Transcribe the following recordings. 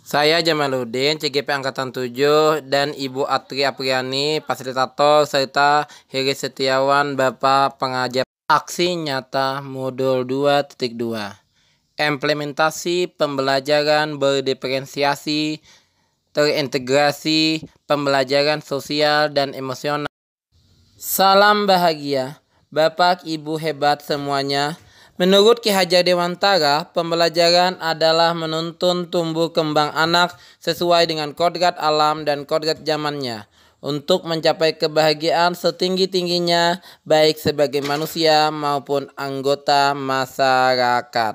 Saya Jamaluddin, CGP Angkatan 7, dan Ibu Atri Apriani, fasilitator, serta Heri Setiawan, Bapak Pengajar. Aksi nyata Modul 2.2. Implementasi pembelajaran berdiferensiasi, terintegrasi, pembelajaran sosial dan emosional. Salam bahagia, Bapak Ibu hebat semuanya. Menurut Ki Hajar Dewantara, pembelajaran adalah menuntun tumbuh kembang anak sesuai dengan kodrat alam dan kodrat zamannya untuk mencapai kebahagiaan setinggi-tingginya baik sebagai manusia maupun anggota masyarakat.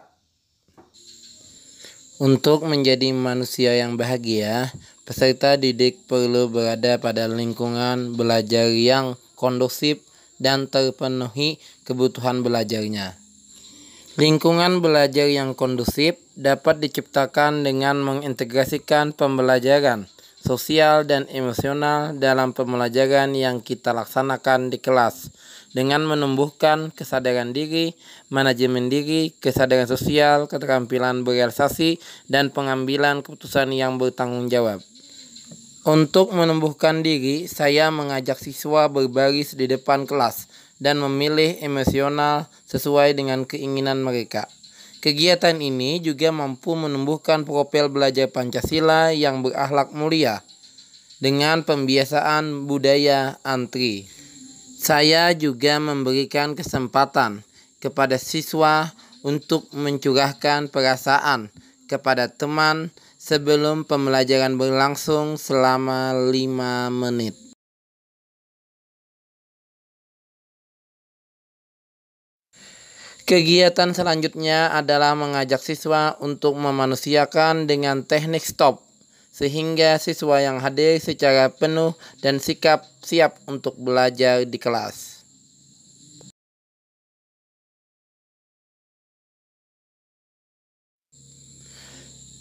Untuk menjadi manusia yang bahagia, peserta didik perlu berada pada lingkungan belajar yang kondusif dan terpenuhi kebutuhan belajarnya. Lingkungan belajar yang kondusif dapat diciptakan dengan mengintegrasikan pembelajaran sosial dan emosional dalam pembelajaran yang kita laksanakan di kelas, dengan menumbuhkan kesadaran diri, manajemen diri, kesadaran sosial, keterampilan berealisasi, dan pengambilan keputusan yang bertanggung jawab. Untuk menumbuhkan diri, saya mengajak siswa berbaris di depan kelas dan memilih emosional sesuai dengan keinginan mereka. Kegiatan ini juga mampu menumbuhkan profil belajar Pancasila yang berakhlak mulia dengan pembiasaan budaya antri. Saya juga memberikan kesempatan kepada siswa untuk mencurahkan perasaan kepada teman sebelum pembelajaran berlangsung selama 5 menit. Kegiatan selanjutnya adalah mengajak siswa untuk memanusiakan dengan teknik stop, sehingga siswa yang hadir secara penuh dan siap untuk belajar di kelas.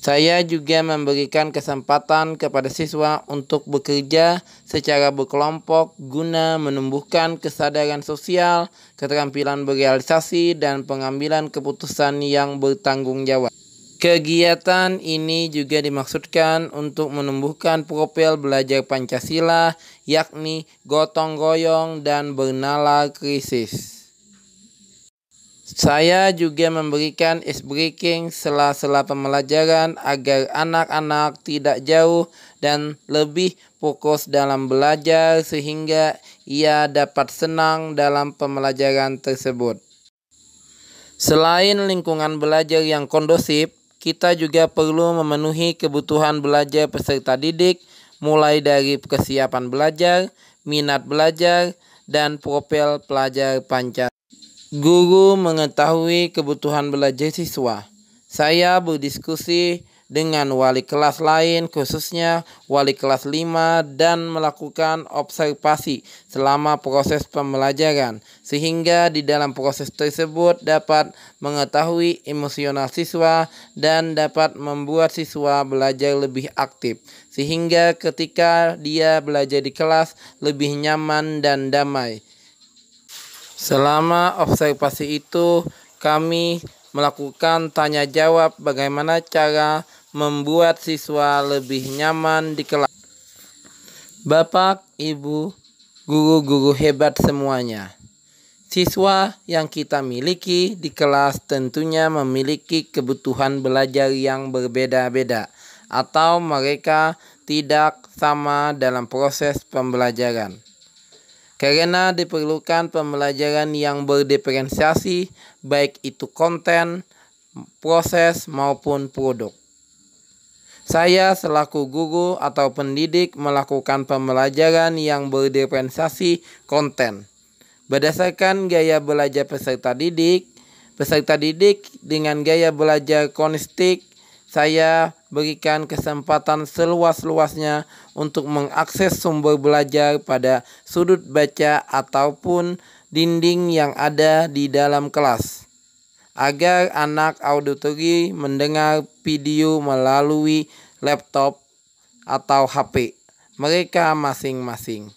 Saya juga memberikan kesempatan kepada siswa untuk bekerja secara berkelompok guna menumbuhkan kesadaran sosial, keterampilan berealisasi, dan pengambilan keputusan yang bertanggung jawab. Kegiatan ini juga dimaksudkan untuk menumbuhkan profil belajar Pancasila, yakni gotong royong dan bernalar krisis. Saya juga memberikan ice breaking sela-sela pembelajaran agar anak-anak tidak jauh dan lebih fokus dalam belajar sehingga ia dapat senang dalam pembelajaran tersebut. Selain lingkungan belajar yang kondusif, kita juga perlu memenuhi kebutuhan belajar peserta didik, mulai dari kesiapan belajar, minat belajar, dan profil pelajar Pancasila. Guru mengetahui kebutuhan belajar siswa. Saya berdiskusi dengan wali kelas lain, khususnya wali kelas 5, dan melakukan observasi selama proses pembelajaran, sehingga di dalam proses tersebut dapat mengetahui emosional siswa dan dapat membuat siswa belajar lebih aktif, sehingga ketika dia belajar di kelas lebih nyaman dan damai. Selama observasi itu, kami melakukan tanya jawab bagaimana cara membuat siswa lebih nyaman di kelas. Bapak, Ibu, guru-guru hebat semuanya. Siswa yang kita miliki di kelas tentunya memiliki kebutuhan belajar yang berbeda-beda, atau mereka tidak sama dalam proses pembelajaran. Karena diperlukan pembelajaran yang berdiferensiasi, baik itu konten, proses, maupun produk. Saya selaku guru atau pendidik melakukan pembelajaran yang berdiferensiasi konten. Berdasarkan gaya belajar peserta didik dengan gaya belajar konistik, saya berikan kesempatan seluas-luasnya untuk mengakses sumber belajar pada sudut baca ataupun dinding yang ada di dalam kelas, agar anak auditori mendengar video melalui laptop atau HP mereka masing-masing.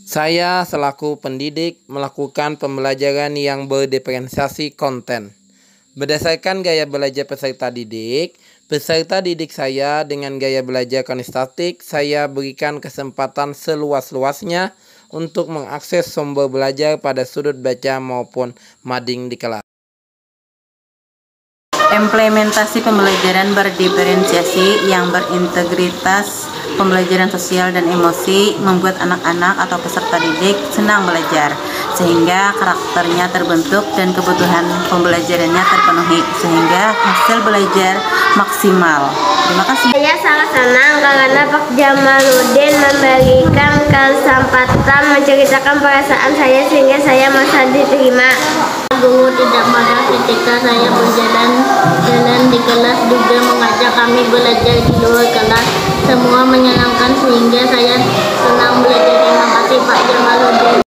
Saya selaku pendidik melakukan pembelajaran yang berdiferensiasi konten. Berdasarkan gaya belajar peserta didik, Peserta didik saya dengan gaya belajar kinestetik, saya berikan kesempatan seluas-luasnya untuk mengakses sumber belajar pada sudut baca maupun mading di kelas. Implementasi pembelajaran berdiferensiasi yang berintegritas, pembelajaran sosial dan emosi membuat anak-anak atau peserta didik senang belajar, sehingga karakternya terbentuk dan kebutuhan pembelajarannya terpenuhi, sehingga hasil belajar maksimal. Terima kasih. Saya sangat senang karena Pak Jamaluddin memberikan kesempatan menceritakan perasaan saya sehingga saya merasa diterima. Guru tidak marah ketika saya berjalan di kelas, juga mengajak kami belajar di luar kelas. Semua menyenangkan sehingga saya senang belajar. Terima kasih Pak Jamaluddin.